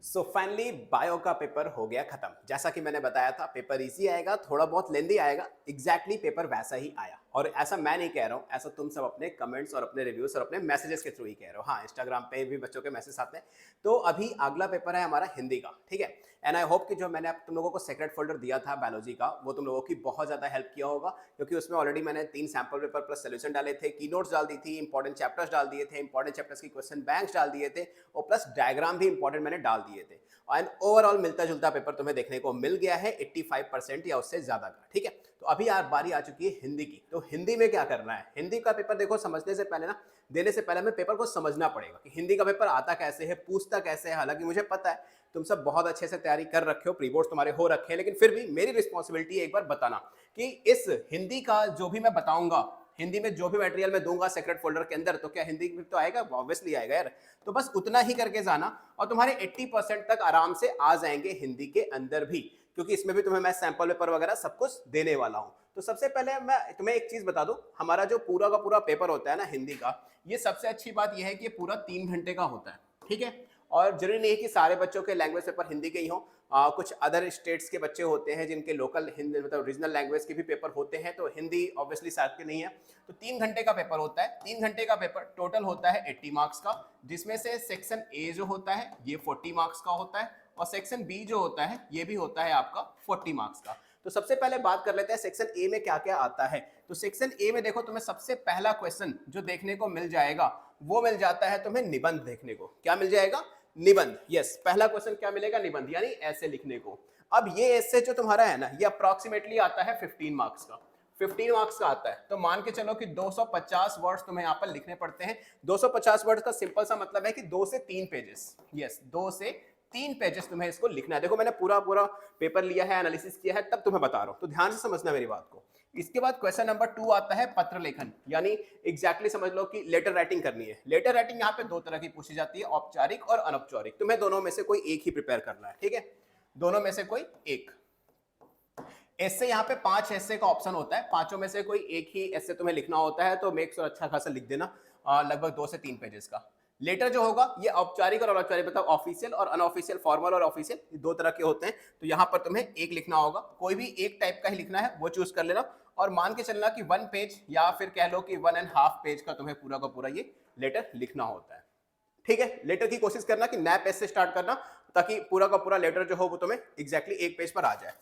So finally bio का paper हो गया खत्म। जैसा कि मैंने बताया था पेपर इजी आएगा, थोड़ा बहुत लेंदी आएगा। एग्जैक्टली पेपर वैसा ही आया। और ऐसा मैं नहीं कह रहा हूँ, ऐसा तुम सब अपने कमेंट्स और अपने रिव्यूज और अपने मैसेजेस के थ्रू ही कह रहे हो। हाँ, इंस्टाग्राम पे भी बच्चों के मैसेज आते हैं। तो अभी अगला पेपर है हमारा हिंदी का, ठीक है। एंड आई होप कि जो मैंने तुम लोगों को सेक्रेट फोल्डर दिया था बायोलॉजी का, वो तुम लोगों की बहुत ज्यादा हेल्प किया होगा, क्योंकि उसमें ऑलरेडी मैंने 3 सैंपल पेपर प्लस सोल्यूशन डाले थे, की नोट्स डाल दी थी, इंपॉर्टेंट चैप्टर्स डाल दिए थे, इंपॉर्टेंट चैप्टर्स की क्वेश्चन बैंक्स डाल दिए थे, और प्लस डायग्राम भी इंपॉर्टेंट मैंने डाल दिए थे। एंड ओवरऑल मिलता जुलता पेपर तुम्हें देखने को मिल गया है 85% या उससे ज्यादा का, ठीक है। तो अभी यार बारी आ चुकी है हिंदी की। तो हिंदी में क्या करना है? हिंदी का पेपर देखो, समझने से पहले ना, देने से पहले हमें पेपर को समझना पड़ेगा कि हिंदी का पेपर आता कैसे है, पूछता कैसे है। हालांकि मुझे पता है तुम सब बहुत अच्छे से तैयारी कर रखे हो, प्री बोर्ड्स तुम्हारे हो रखे हैं, लेकिन फिर भी मेरी रिस्पॉन्सिबिलिटी है एक बार बताना कि इस हिंदी का जो भी मैं बताऊंगा, हिंदी में जो भी मटेरियल मैं दूंगा सेक्रेट फोल्डर के अंदर, तो क्या हिंदी में तो आएगा? ऑब्वियसली आएगा यार। तो बस उतना ही करके जाना और तुम्हारे 80% तक आराम से आ जाएंगे हिंदी के अंदर भी, क्योंकि इसमें भी तुम्हें मैं सैंपल पेपर वगैरह सब कुछ देने वाला हूं। तो सबसे पहले मैं तुम्हें एक चीज बता दूं, हमारा जो पूरा का पूरा पेपर होता है ना हिंदी का, ये सबसे अच्छी बात यह है कि ये पूरा 3 घंटे का होता है, ठीक है। और जरूरी नहीं है कि सारे बच्चों के लैंग्वेज पेपर हिंदी के ही हों। कुछ अदर स्टेट्स के बच्चे होते हैं जिनके लोकल हिंदी मतलब रीजनल लैंग्वेज के भी पेपर होते हैं, तो हिंदी ऑब्वियसली साथ के नहीं है। तो 3 घंटे का पेपर होता है। 3 घंटे का पेपर टोटल होता है 80 मार्क्स का, जिसमें से सेक्शन ए जो होता है ये 40 मार्क्स का होता है, और सेक्शन बी जो होता है ये भी होता है आपका 40 मार्क्स का। तो सबसे पहले बात कर लेते हैं सेक्शन ए में क्या क्या आता है। तो सेक्शन ए में देखो, तुम्हें सबसे पहला क्वेश्चन जो देखने को मिल जाएगा वो मिल जाता है तुम्हें निबंध देखने को। क्या मिल जाएगा? निबंध। यस, पहला क्वेश्चन क्या मिलेगा? निबंध, यानी ऐसे लिखने को। अब ये ऐसे जो तुम्हारा है ना, ये अप्रोक्सीमेटली आता है 15 मार्क्स का। 15 मार्क्स का आता है, तो मान के चलो कि 250 वर्ड्स तुम्हें यहाँ पर लिखने पड़ते हैं। 250 वर्ड्स का सिंपल सा मतलब है कि 2 से 3 पेजेस। यस, 2 से 3 पेजेस तुम्हें इसको लिखना है। देखो मैंने पूरा पूरा पेपर लिया है, एनालिसिस किया है, तब तुम्हें बता रहा हूँ, तो ध्यान से समझना मेरी बात को। इसके बाद क्वेश्चन नंबर 2 आता है पत्र लेखन, यानी एग्जैक्टली समझ लो कि लेटर राइटिंग करनी है। लेटर राइटिंग यहाँ पे 2 तरह की पूछी जाती है, औपचारिक और अनौपचारिक। तुम्हें दोनों में से कोई एक ही प्रिपेयर करना है, ठीक है, दोनों में से कोई एक। ऐसे यहाँ पे 5 ऐसे का ऑप्शन होता है, पांचों में से कोई एक ही ऐसे तुम्हें लिखना होता है, तो मेक श्योर अच्छा खासा लिख देना, लगभग 2 से 3 पेजेस का। लेटर जो होगा ये औपचारिक और अनौपचारिक, मतलब ऑफिशियल और अनऑफिशियल, फॉर्मल और ऑफिशियल, ये 2 तरह के होते हैं। तो यहाँ पर तुम्हें एक लिखना होगा, कोई भी एक टाइप का ही लिखना है, वो चूज कर लेना। और मान के चलना कि 1 पेज या फिर कह लो कि 1.5 पेज का तुम्हें पूरा का पूरा ये लेटर लिखना होता है, ठीक है। लेटर की कोशिश करना कि नए पेज से स्टार्ट करना, ताकि पूरा का पूरा लेटर जो हो वो तुम्हें एग्जैक्टली एक पेज पर आ जाए।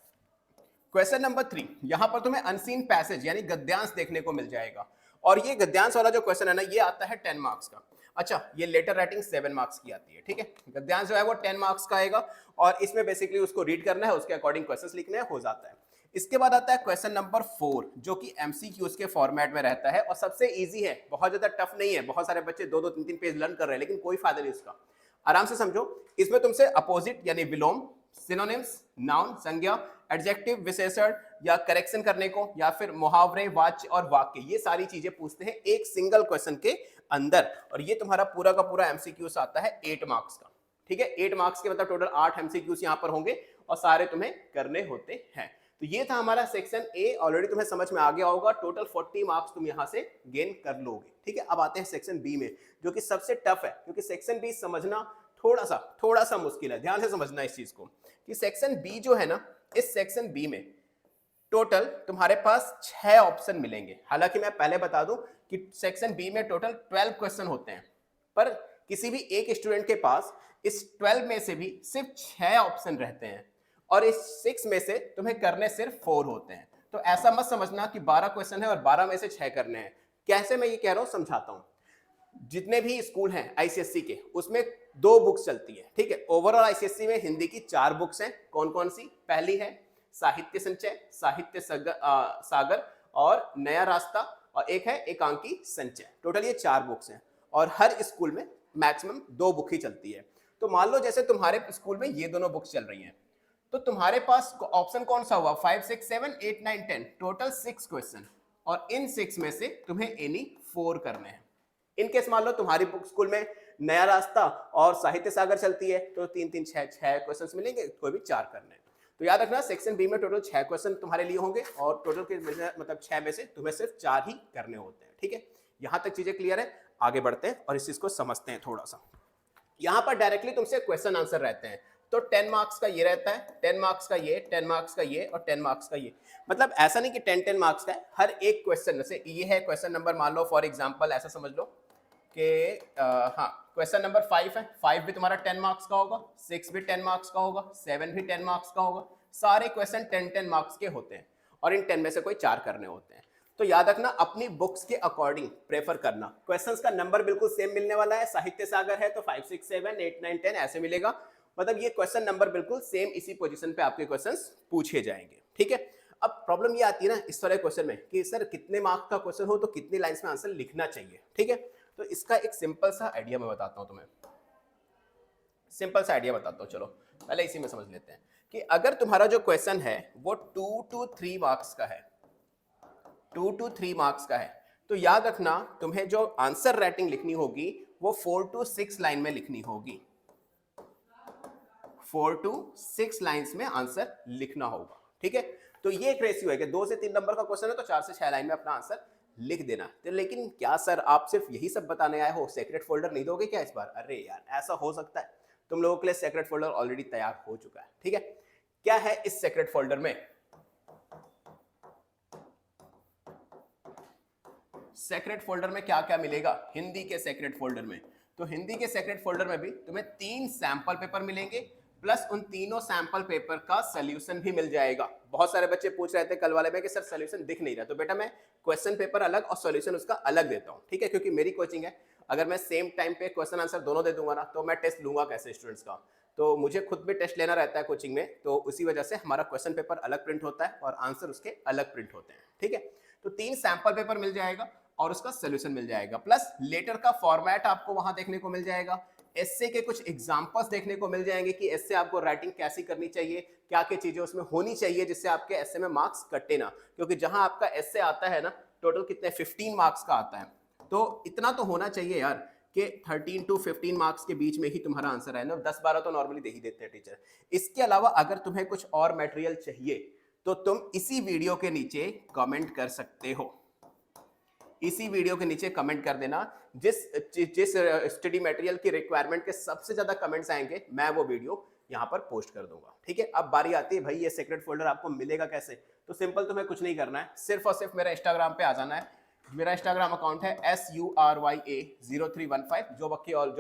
क्वेश्चन नंबर 3, यहां पर तुम्हें अनसीन पैसेज यानी गद्यांश देखने को मिल जाएगा। और ये गद्यांश वाला जो क्वेश्चन है ना, ये आता है 10 मार्क्स का। अच्छा, ये लेटर राइटिंग 7 मार्क्स की आती है, ठीक है। गद्यांश जो है वो 10 मार्क्स का आएगा, और इसमें बेसिकली उसको रीड करना है, उसके अकॉर्डिंग क्वेश्चंस लिखने हैं, हो जाता है। इसके बाद आता है क्वेश्चन नंबर 4, जो कि एमसीक्यूज के फॉर्मेट में रहता है और सबसे इजी है, बहुत ज्यादा टफ नहीं है। बहुत सारे बच्चे 2-2, 3-3 पेज लर्न कर रहे हैं, लेकिन कोई फायदा नहीं इसका। आराम से समझो, इसमें तुमसे अपोजिट यानी विलोम, सिनोनिम्स, नाउन संज्ञा, एडजेक्टिव विशेषण या करेक्शन करने को, या फिर मुहावरे, वाच्य और वाक्य, ये सारी चीजें पूछते हैं एक सिंगल क्वेश्चन के अंदर। और ये तुम्हारा पूरा का पूरा एमसीक्यूज आता है 8 मार्क्स का, ठीक है। 8 मार्क्स के मतलब टोटल 8 एमसीक्यूज यहां पर होंगे, और सारे तुम्हें करने होते हैं। तो ये था हमारा सेक्शन ए, ऑलरेडी तुम्हें समझ में आ गया होगा। टोटल 40 मार्क्स तुम यहां से गेन कर लोगे, ठीक है। अब आते हैं सेक्शन बी में, जो कि सबसे टफ है, क्योंकि सेक्शन बी समझना थोड़ा सा मुश्किल है। ध्यान से समझना इस चीज को कि सेक्शन बी जो है ना, इस सेक्शन बी में टोटल तुम्हारे पास 6 ऑप्शन मिलेंगे। हालांकि मैं पहले बता दूं कि सेक्शन बी में टोटल 12 क्वेश्चन होते हैं, पर किसी भी एक स्टूडेंट के पास इस 12 में से भी सिर्फ 6 ऑप्शन रहते हैं, और इस 6 में से तुम्हें करने सिर्फ 4 होते हैं। तो ऐसा मत समझना कि 12 क्वेश्चन है और 12 में से 6 करने हैं। कैसे मैं ये कह रहा हूं समझाता हूं। जितने भी स्कूल हैं आईसीएससी के, उसमें 2 बुक्स चलती है, ठीक है। ओवरऑल आईसीएससी में हिंदी की 4 बुक्स हैं। कौन कौन सी? पहली है साहित्य संचय, साहित्य सागर और नया रास्ता, और एक है एकांकी संचय। टोटल ये 4 बुक्स हैं, और हर स्कूल में मैक्सिमम 2 बुक ही चलती है। तो मान लो जैसे तुम्हारे स्कूल में ये दोनों बुक्स चल रही हैं, तो तुम्हारे पास ऑप्शन कौन सा हुआ? 5, 6, 7, 8, 9, 10, टोटल 6 क्वेश्चन, और इन 6 में से तुम्हें एनी 4 करने हैं। इनकेस मान लो तुम्हारी बुक स्कूल में नया रास्ता और साहित्य सागर चलती है, तो 3-3, 6 क्वेश्चंस मिलेंगे, कोई भी 4 करने हैं। तो याद रखना, सेक्शन बी में टोटल 6 क्वेश्चन तुम्हारे लिए होंगे, और टोटल के मतलब 6 में से तुम्हें सिर्फ 4 ही करने होते हैं, ठीक है। यहां तक चीजें क्लियर है? आगे बढ़ते हैं और इस चीज को समझते हैं थोड़ा सा। यहां पर डायरेक्टली तुमसे क्वेश्चन आंसर रहते हैं, तो 10 मार्क्स का ये रहता है, 10 मार्क्स का ये, 10 मार्क्स का ये और 10 मार्क्स का ये। मतलब ऐसा नहीं कि 10 मार्क्स का है, हर एक क्वेश्चन से ये है क्वेश्चन नंबर, मान लो फॉर एग्जांपल ऐसा समझ लो कि हाँ क्वेश्चन नंबर 5 है, 5 भी तुम्हारा 10 मार्क्स का होगा, 6 भी 10 मार्क्स का होगा, 7 भी 10 मार्क्स का होगा, सारे क्वेश्चन 10 मार्क्स के होते हैं और इन 10 में से कोई 4 करने होते हैं। तो याद रखना अपनी बुक्स के अकॉर्डिंग प्रेफर करना। क्वेश्चंस का नंबर बिल्कुल सेम मिलने वाला है, साहित्य सागर है तो 5 6 7 8 9 10 ऐसे मिलेगा, मतलब ये क्वेश्चन नंबर बिल्कुल सेम इसी पोजीशन पे आपके क्वेश्चंस पूछे जाएंगे, ठीक है। अब प्रॉब्लम ये आती है ना इस तरह क्वेश्चन में कि सर कितने मार्क्स का क्वेश्चन हो तो कितनी लाइंस में आंसर लिखना चाहिए, ठीक है। तो इसका एक सिंपल सा आइडिया मैं बताता हूं तुम्हें, सिंपल सा आइडिया बताता हूं, चलो पहले इसी में समझ लेते हैं कि अगर तुम्हारा जो क्वेश्चन है वो 2 to 3 मार्क्स का है, 2 to 3 मार्क्स का है, तो याद रखना तुम्हें जो आंसर राइटिंग लिखनी होगी वो 4 to 6 लाइन में लिखनी होगी, 4 to 6 लाइंस में आंसर लिखना होगा, ठीक है। तो ये एक रेशियो है कि 2 से 3 नंबर का क्वेश्चन है तो 4 से 6 लाइन में अपना आंसर लिख देना। तो लेकिन क्या सर आप सिर्फ यही सब बताने आए हो, सेक्रेट फोल्डर नहीं दोगे क्या इस बार? अरे यार ऐसा हो सकता है, तुम लोगों के लिए सेक्रेट फोल्डर ऑलरेडी तैयार हो चुका है, ठीक है। क्या है इस सेक्रेट फोल्डर में? सेक्रेट फोल्डर में क्या क्या मिलेगा हिंदी के सेक्रेट फोल्डर में? तो हिंदी के सेक्रेट फोल्डर में भी तुम्हें 3 सैंपल पेपर मिलेंगे प्लस उन तीनों सैंपल पेपर का सॉल्यूशन भी मिल जाएगा। बहुत सारे बच्चे पूछ रहे थे कल वाले में कि सर सॉल्यूशन दिख नहीं रहा, तो बेटा मैं क्वेश्चन पेपर अलग और सॉल्यूशन उसका अलग देता हूं, ठीक है, क्योंकि मेरी कोचिंग है। अगर मैं सेम टाइम पे क्वेश्चन आंसर दोनों दे दूंगा ना तो मैं टेस्ट लूंगा कैसे स्टूडेंट्स का, तो मुझे खुद भी टेस्ट लेना रहता है कोचिंग में, तो उसी वजह से हमारा क्वेश्चन पेपर अलग प्रिंट होता है और आंसर उसके अलग प्रिंट होते हैं, ठीक है। तो 3 सैंपल पेपर मिल जाएगा और उसका सोल्यूशन मिल जाएगा, प्लस लेटर का फॉर्मेट आपको वहां देखने को मिल जाएगा, एस्से के कुछ एग्जांपल्स देखने को मिल जाएंगे कि एस्से आपको राइटिंग कैसी करनी चाहिए, क्या क्या चीजें उसमें होनी चाहिए जिससे आपके एस्से में मार्क्स कटे ना, क्योंकि जहां आपका एस्से आता है ना टोटल कितने 15 मार्क्स का आता है, तो इतना तो होना चाहिए यार कि 13 to 15 मार्क्स के बीच में ही तुम्हारा आंसर है ना, 10-12 तो नॉर्मली दे ही देते हैं टीचर। इसके अलावा अगर तुम्हें कुछ और मटेरियल चाहिए तो तुम इसी वीडियो के नीचे कमेंट कर सकते हो, इसी वीडियो के नीचे कमेंट कर देना, जिस स्टडी मटेरियल की रिक्वायरमेंट के सबसे ज्यादा कमेंट्स आएंगे मैं वो वीडियो यहाँ पर पोस्ट कर दूंगा, ठीक है। अब बारी आती है भाई ये सेक्रेट फोल्डर आपको मिलेगा कैसे? तो सिंपल तुम्हें कुछ नहीं करना है, सिर्फ और सिर्फ मेरा इंस्टाग्राम पे आ जाना है। मेरा इंस्टाग्राम अकाउंट है SURYA0315। जो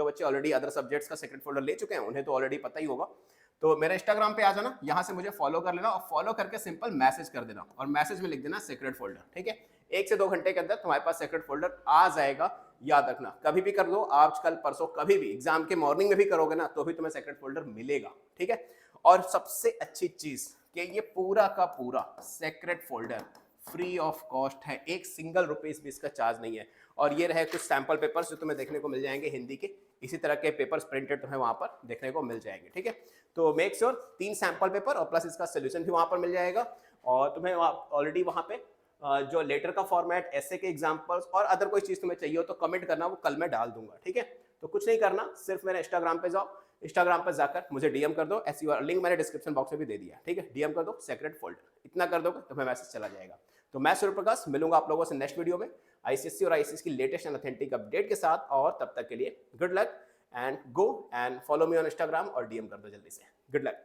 बच्चे ऑलरेडी अदर सब्जेक्ट्स का सेक्रेट फोल्डर ले चुके हैं उन्हें तो ऑलरेडी पता ही होगा, तो मेरे इंस्टाग्राम पे आ जाना, यहाँ से मुझे फॉलो कर लेना और फॉलो करके सिंपल मैसेज कर देना और मैसेज में लिख देना सेक्रेट फोल्डर, ठीक है। 1 से 2 घंटे के अंदर तुम्हारे पास सेक्रेट फोल्डर आ जाएगा। याद रखना कभी भी कर दो, आज कल परसों कभी भी, एग्जाम के मॉर्निंग में भी करोगे ना तो भी तुम्हें सेक्रेट फोल्डर मिलेगा, ठीक है। और सबसे अच्छी चीज कि ये पूरा का पूरा secret folder free of cost है, एक सिंगल रुपीस भी इसका चार्ज नहीं है। और ये रहे कुछ सैंपल पेपर्स जो तुम्हें देखने को मिल जाएंगे हिंदी के, इसी तरह के पेपर्स प्रिंटेड तुम्हें वहां पर देखने को मिल जाएंगे, ठीक है। तो मेक श्योर 3 सैंपल पेपर और प्लस इसका सोल्यूशन भी वहां पर मिल जाएगा, और तुम्हें ऑलरेडी वहां पे जो लेटर का फॉर्मेट, एसे के एग्जांपल्स और अदर कोई चीज तुम्हें चाहिए हो तो कमेंट करना, वो कल मैं डाल दूंगा, ठीक है। तो कुछ नहीं करना, सिर्फ मेरे इंस्टाग्राम पे जाओ, इंस्टाग्राम पर जाकर मुझे डीएम कर दो, SUR लिंक मैंने डिस्क्रिप्शन बॉक्स में भी दे दिया, ठीक है। डीएम कर दो सेक्रेट फोल्डर, इतना कर दोगे तुम्हें मैसेज चला जाएगा। तो मैं सूर्य प्रकाश मिलूंगा आप लोगों से नेक्स्ट वीडियो में आईसीएससी और आईसीएस की लेटेस्ट एंड ऑथेंटिक अपडेट के साथ, और तब तक के लिए good luck and go and follow me on Instagram और डीएम कर दो जल्दी से। Good luck.